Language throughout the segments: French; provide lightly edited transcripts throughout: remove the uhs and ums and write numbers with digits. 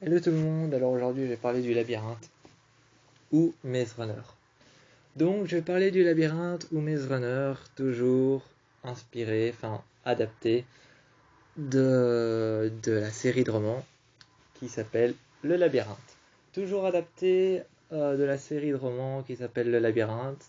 Hello tout le monde, alors aujourd'hui je vais parler du labyrinthe ou Maze Runner. Donc je vais parler du labyrinthe ou Maze Runner, toujours inspiré, adapté de la série de romans qui s'appelle Le Labyrinthe. Toujours adapté de la série de romans qui s'appelle Le Labyrinthe,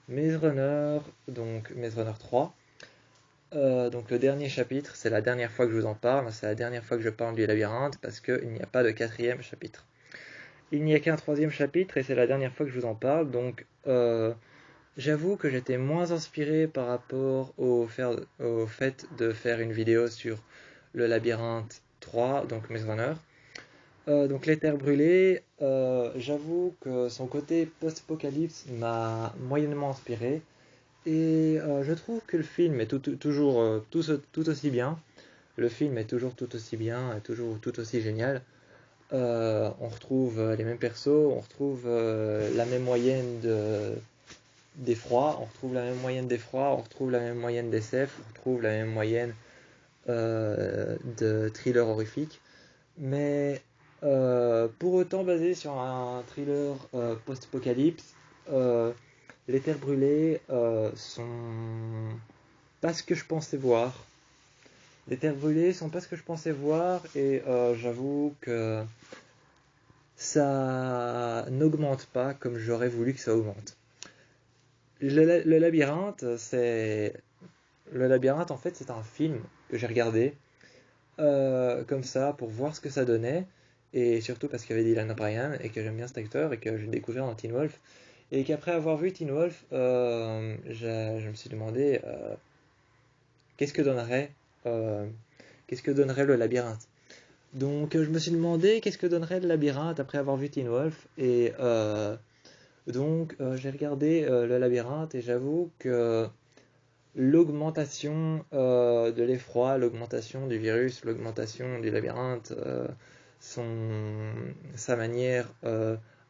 Maze Runner, donc Maze Runner 3. Donc le dernier chapitre, c'est la dernière fois que je vous en parle, c'est la dernière fois que je parle du labyrinthe parce qu'il n'y a pas de quatrième chapitre. Il n'y a qu'un troisième chapitre et c'est la dernière fois que je vous en parle, donc j'avoue que j'étais moins inspiré par rapport au fait de faire une vidéo sur le labyrinthe 3, donc Maze Runner. Donc les terres brûlées, j'avoue que son côté post-apocalypse m'a moyennement inspiré. Et je trouve que le film est toujours tout aussi bien. Le film est toujours tout aussi bien, et toujours tout aussi génial. On retrouve les mêmes persos, on retrouve la même moyenne d'effroi, on retrouve la même moyenne d'effroi, on retrouve la même moyenne d'SF, on retrouve la même moyenne de thriller horrifique. Mais pour autant basé sur un thriller post-apocalypse, les terres brûlées sont pas ce que je pensais voir. Les terres brûlées sont pas ce que je pensais voir et j'avoue que ça n'augmente pas comme j'aurais voulu que ça augmente. Le labyrinthe, en fait, c'est un film que j'ai regardé comme ça pour voir ce que ça donnait et surtout parce qu'il y avait Dylan O'Brien et que j'aime bien cet acteur et que j'ai découvert dans Teen Wolf et qu'après avoir vu Teen Wolf, je me suis demandé qu'est-ce que donnerait euh, qu'est-ce que donnerait le labyrinthe. Donc je me suis demandé qu'est-ce que donnerait le labyrinthe après avoir vu Teen Wolf et j'ai regardé le labyrinthe et j'avoue que l'augmentation de l'effroi, l'augmentation du virus, l'augmentation du labyrinthe, sa manière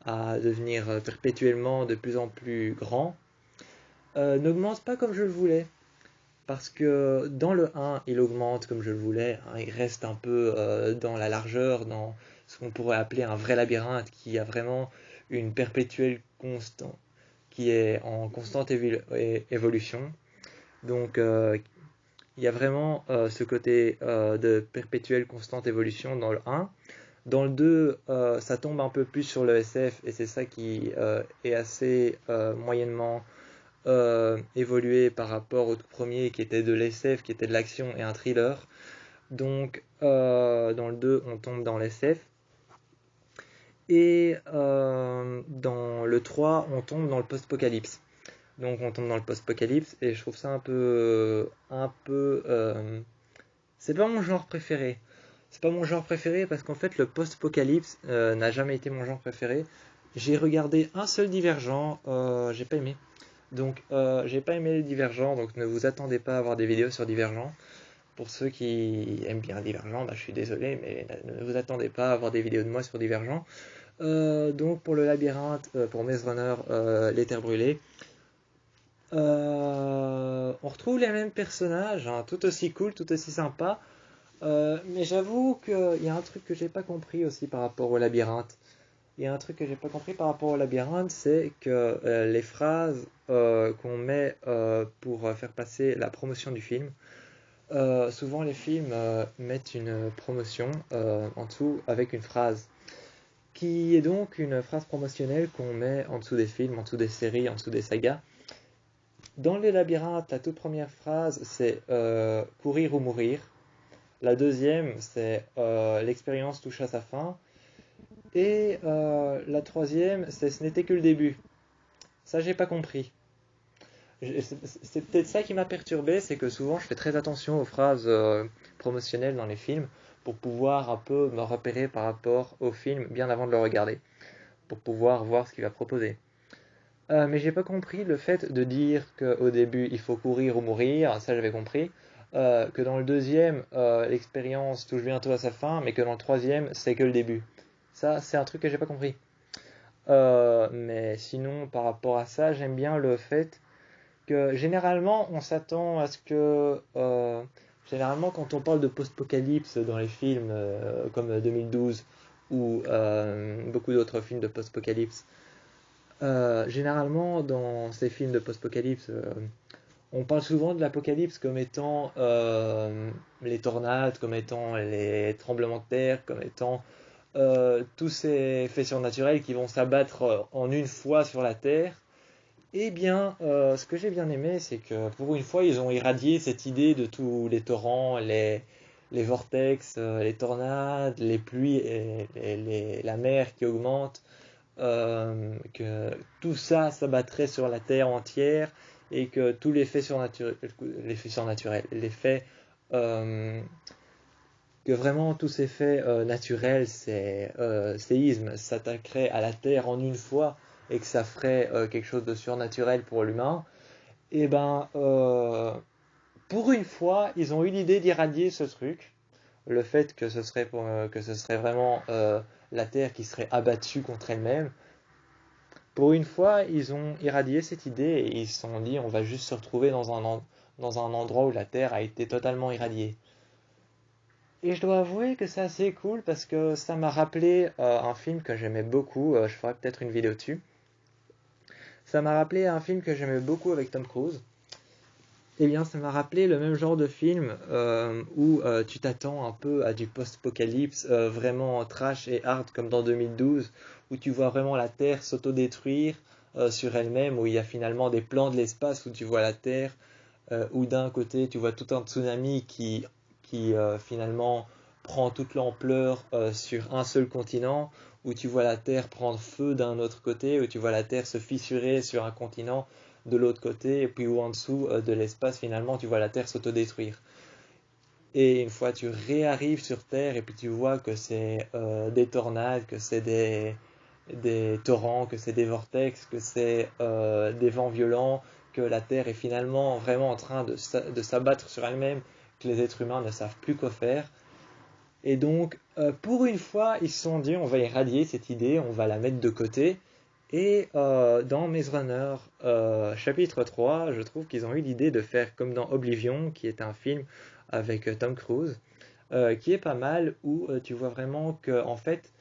à devenir perpétuellement de plus en plus grand, n'augmente pas comme je le voulais. Parce que dans le 1, il augmente comme je le voulais, hein, il reste un peu dans la largeur, dans ce qu'on pourrait appeler un vrai labyrinthe qui a vraiment une perpétuelle constante, qui est en constante évolution. Donc il y a vraiment ce côté de perpétuelle constante évolution dans le 1. Dans le 2, ça tombe un peu plus sur le SF et c'est ça qui est assez moyennement évolué par rapport au tout premier qui était de l'SF, qui était de l'action et un thriller. Donc dans le 2, on tombe dans l'SF. Et dans le 3, on tombe dans le post-apocalypse. Donc on tombe dans le post-apocalypse et je trouve ça c'est pas mon genre préféré. C'est pas mon genre préféré parce qu'en fait le post-apocalypse n'a jamais été mon genre préféré. J'ai regardé un seul Divergent, j'ai pas aimé. Donc j'ai pas aimé les Divergents, donc ne vous attendez pas à avoir des vidéos sur Divergent. Pour ceux qui aiment bien Divergent, je suis désolé, mais ne vous attendez pas à avoir des vidéos de moi sur Divergent. Donc pour le labyrinthe, pour Maze Runner, les terres brûlées, on retrouve les mêmes personnages, hein, tout aussi cool, tout aussi sympa. Mais j'avoue qu'il y a un truc que j'ai pas compris aussi par rapport au labyrinthe. Il y a un truc que j'ai pas compris par rapport au labyrinthe, c'est que les phrases qu'on met pour faire passer la promotion du film, souvent les films mettent une promotion en dessous avec une phrase, qui est donc une phrase promotionnelle qu'on met en dessous des films, en dessous des séries, en dessous des sagas. Dans les labyrinthes, la toute première phrase, c'est courir ou mourir. La deuxième, c'est l'expérience touche à sa fin. Et la troisième, c'est ce n'était que le début. Ça, j'ai pas compris. C'est peut-être ça qui m'a perturbé, c'est que souvent je fais très attention aux phrases promotionnelles dans les films pour pouvoir un peu me repérer par rapport au film bien avant de le regarder, pour pouvoir voir ce qu'il va proposer. Mais j'ai pas compris le fait de dire qu'au début il faut courir ou mourir, ça j'avais compris. Que dans le deuxième, l'expérience touche bientôt à sa fin, mais que dans le troisième, c'est que le début. Ça, c'est un truc que j'ai pas compris. Mais sinon, par rapport à ça, j'aime bien le fait que généralement, on s'attend à ce que. Généralement, quand on parle de post-apocalypse dans les films comme 2012 ou beaucoup d'autres films de post-apocalypse. Généralement, dans ces films de post-apocalypse, on parle souvent de l'apocalypse comme étant les tornades, comme étant les tremblements de terre, comme étant tous ces faits surnaturels qui vont s'abattre en une fois sur la Terre. Eh bien, ce que j'ai bien aimé, c'est que pour une fois, ils ont irradié cette idée de tous les torrents, les vortex, les tornades, les pluies et la mer qui augmente, que tout ça s'abattrait sur la Terre entière et que tous les faits surnaturels, les faits, que vraiment tous ces faits naturels, ces séismes, s'attaqueraient à la Terre en une fois et que ça ferait quelque chose de surnaturel pour l'humain, et ben, pour une fois, ils ont eu l'idée d'irradier ce truc, le fait que ce serait vraiment la Terre qui serait abattue contre elle-même. Pour une fois, ils ont irradié cette idée et ils se sont dit on va juste se retrouver dans un endroit où la Terre a été totalement irradiée. Et je dois avouer que c'est assez cool parce que ça m'a rappelé un film que j'aimais beaucoup, je ferai peut-être une vidéo dessus. Ça m'a rappelé un film que j'aimais beaucoup avec Tom Cruise. Eh bien, ça m'a rappelé le même genre de film où tu t'attends un peu à du post-apocalypse vraiment trash et hard comme dans 2012, où tu vois vraiment la Terre s'autodétruire sur elle-même, où il y a finalement des plans de l'espace où tu vois la Terre, où d'un côté tu vois tout un tsunami qui finalement prend toute l'ampleur sur un seul continent, où tu vois la Terre prendre feu d'un autre côté, où tu vois la Terre se fissurer sur un continent de l'autre côté, et puis où en dessous de l'espace, finalement, tu vois la Terre s'autodétruire. Et une fois tu réarrives sur Terre, et puis tu vois que c'est des tornades, que c'est des torrents, que c'est des vortex, que c'est des vents violents, que la Terre est finalement vraiment en train de s'abattre sur elle-même, que les êtres humains ne savent plus quoi faire. Et donc, pour une fois, ils se sont dit, on va éradier cette idée, on va la mettre de côté. Et dans Maze Runner chapitre 3, je trouve qu'ils ont eu l'idée de faire comme dans Oblivion, qui est un film avec Tom Cruise, qui est pas mal, où tu vois vraiment que, en fait,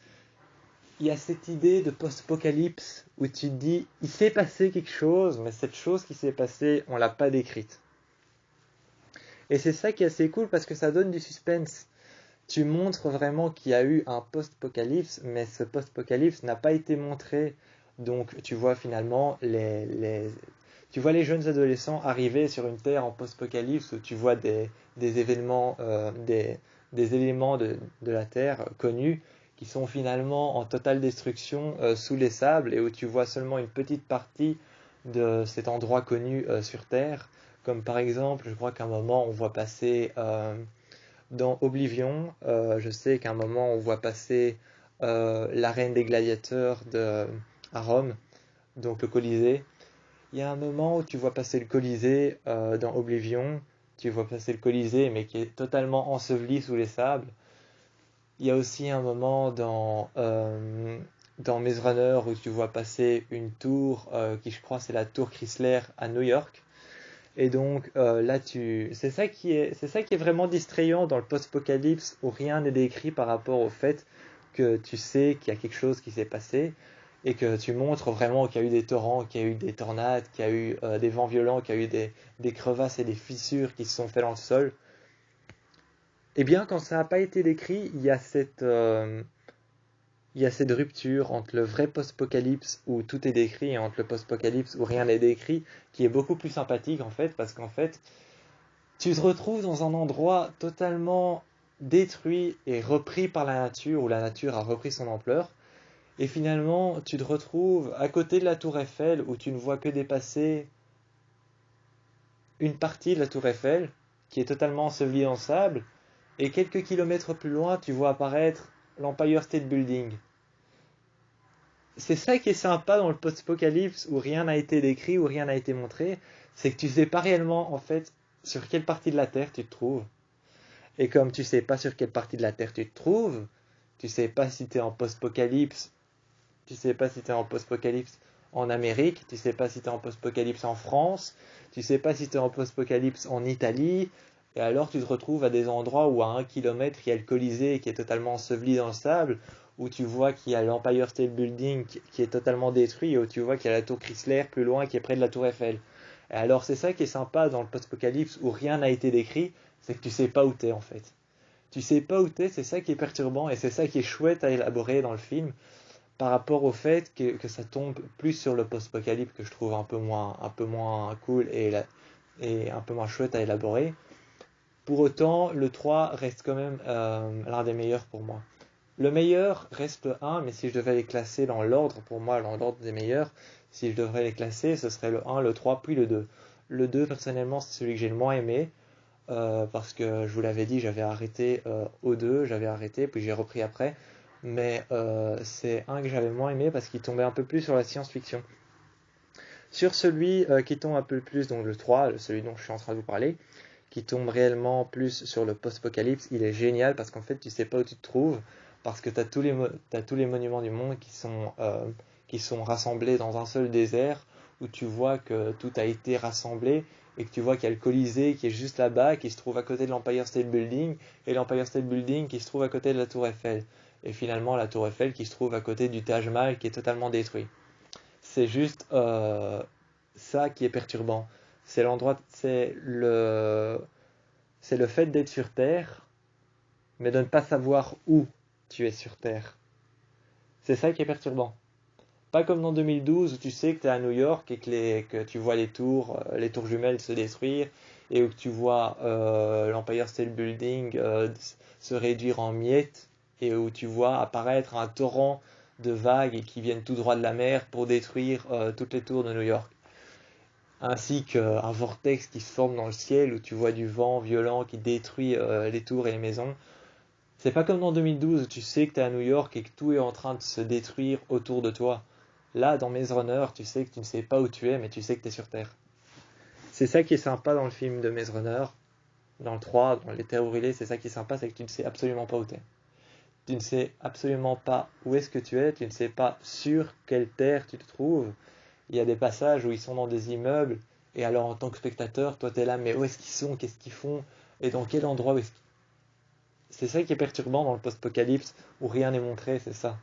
il y a cette idée de post-apocalypse, où tu te dis, il s'est passé quelque chose, mais cette chose qui s'est passée, on l'a pas décrite. Et c'est ça qui est assez cool, parce que ça donne du suspense. Tu montres vraiment qu'il y a eu un post-apocalypse, mais ce post-apocalypse n'a pas été montré. Donc tu vois finalement tu vois les jeunes adolescents arriver sur une terre en post-apocalypse où tu vois des événements, des éléments de la terre connus qui sont finalement en totale destruction sous les sables et où tu vois seulement une petite partie de cet endroit connu sur terre. Comme par exemple, je crois qu'à un moment on voit passer dans Oblivion, je sais qu'à un moment on voit passer l'arène des gladiateurs à Rome, donc le Colisée. Il y a un moment où tu vois passer le Colisée dans Oblivion, tu vois passer le Colisée mais qui est totalement enseveli sous les sables. Il y a aussi un moment dans Maze Runner où tu vois passer une tour qui je crois c'est la tour Chrysler à New York. Et donc là, c'est ça qui est vraiment distrayant dans le post-apocalypse où rien n'est décrit par rapport au fait que tu sais qu'il y a quelque chose qui s'est passé et que tu montres vraiment qu'il y a eu des torrents, qu'il y a eu des tornades, qu'il y a eu des vents violents, qu'il y a eu des crevasses et des fissures qui se sont faites dans le sol. Eh bien, quand ça n'a pas été décrit, il y a cette rupture entre le vrai post-apocalypse où tout est décrit et entre le post-apocalypse où rien n'est décrit, qui est beaucoup plus sympathique en fait, parce qu'en fait, tu te retrouves dans un endroit totalement détruit et repris par la nature, où la nature a repris son ampleur, et finalement, tu te retrouves à côté de la tour Eiffel, où tu ne vois que dépasser une partie de la tour Eiffel, qui est totalement ensevelie dans le sable, et quelques kilomètres plus loin, tu vois apparaître l'Empire State Building. C'est ça qui est sympa dans le post-apocalypse où rien n'a été décrit, où rien n'a été montré, c'est que tu sais pas réellement en fait sur quelle partie de la Terre tu te trouves. Et comme tu sais pas sur quelle partie de la Terre tu te trouves, tu sais pas si tu es en post-apocalypse, tu sais pas si tu es en post-apocalypse en Amérique, tu sais pas si tu es en post-apocalypse en France, tu sais pas si tu es en post-apocalypse en Italie, et alors tu te retrouves à des endroits où à 1 kilomètre il y a le Colisée qui est totalement enseveli dans le sable, où tu vois qu'il y a l'Empire State Building qui est totalement détruit, et où tu vois qu'il y a la tour Chrysler plus loin qui est près de la tour Eiffel. Et alors c'est ça qui est sympa dans le post-apocalypse où rien n'a été décrit, c'est que tu sais pas où t'es en fait. Tu sais pas où t'es, c'est ça qui est perturbant et c'est ça qui est chouette à élaborer dans le film par rapport au fait que ça tombe plus sur le post-apocalypse que je trouve un peu moins cool et un peu moins chouette à élaborer. Pour autant, le 3 reste quand même l'un des meilleurs pour moi. Le meilleur reste le 1, mais si je devais les classer dans l'ordre, pour moi, dans l'ordre des meilleurs, si je devrais les classer, ce serait le 1, le 3, puis le 2. Le 2, personnellement, c'est celui que j'ai le moins aimé, parce que je vous l'avais dit, j'avais arrêté au 2, j'avais arrêté, puis j'ai repris après. Mais c'est un que j'avais moins aimé parce qu'il tombait un peu plus sur la science-fiction. Sur celui qui tombe un peu plus, donc le 3, celui dont je suis en train de vous parler, qui tombe réellement plus sur le post-apocalypse, il est génial parce qu'en fait tu sais pas où tu te trouves, parce que tu as t'as tous les monuments du monde qui sont rassemblés dans un seul désert, où tu vois que tout a été rassemblé, et que tu vois qu'il y a le Colisée qui est juste là-bas, qui se trouve à côté de l'Empire State Building, et l'Empire State Building qui se trouve à côté de la Tour Eiffel. Et finalement la Tour Eiffel qui se trouve à côté du Taj Mahal qui est totalement détruit. C'est juste ça qui est perturbant. C'est l'endroit, c'est le fait d'être sur Terre, mais de ne pas savoir où tu es sur Terre. C'est ça qui est perturbant. Pas comme dans 2012 où tu sais que tu es à New York et que tu vois les tours jumelles se détruire et où tu vois l'Empire State Building se réduire en miettes et où tu vois apparaître un torrent de vagues qui viennent tout droit de la mer pour détruire toutes les tours de New York. Ainsi qu'un vortex qui se forme dans le ciel où tu vois du vent violent qui détruit les tours et les maisons. C'est pas comme dans 2012 où tu sais que tu es à New York et que tout est en train de se détruire autour de toi. Là, dans Maze Runner, tu sais que tu ne sais pas où tu es, mais tu sais que tu es sur Terre. C'est ça qui est sympa dans le film de Maze Runner, dans le 3, dans Les Terres brûlées, c'est ça qui est sympa, c'est que tu ne sais absolument pas où tu es. Tu ne sais absolument pas où est-ce que tu es, tu ne sais pas sur quelle terre tu te trouves. Il y a des passages où ils sont dans des immeubles, et alors en tant que spectateur, toi tu es là, mais où est-ce qu'ils sont, qu'est-ce qu'ils font, et dans quel endroit où est-ce qu'ils... C'est ça qui est perturbant dans le post-apocalypse, où rien n'est montré, c'est ça.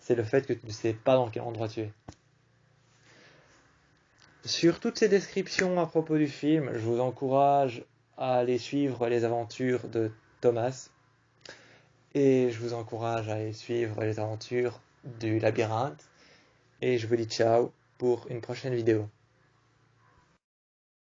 C'est le fait que tu ne sais pas dans quel endroit tu es. Sur toutes ces descriptions à propos du film, je vous encourage à aller suivre les aventures de Thomas, et je vous encourage à aller suivre les aventures du labyrinthe, et je vous dis ciao pour une prochaine vidéo.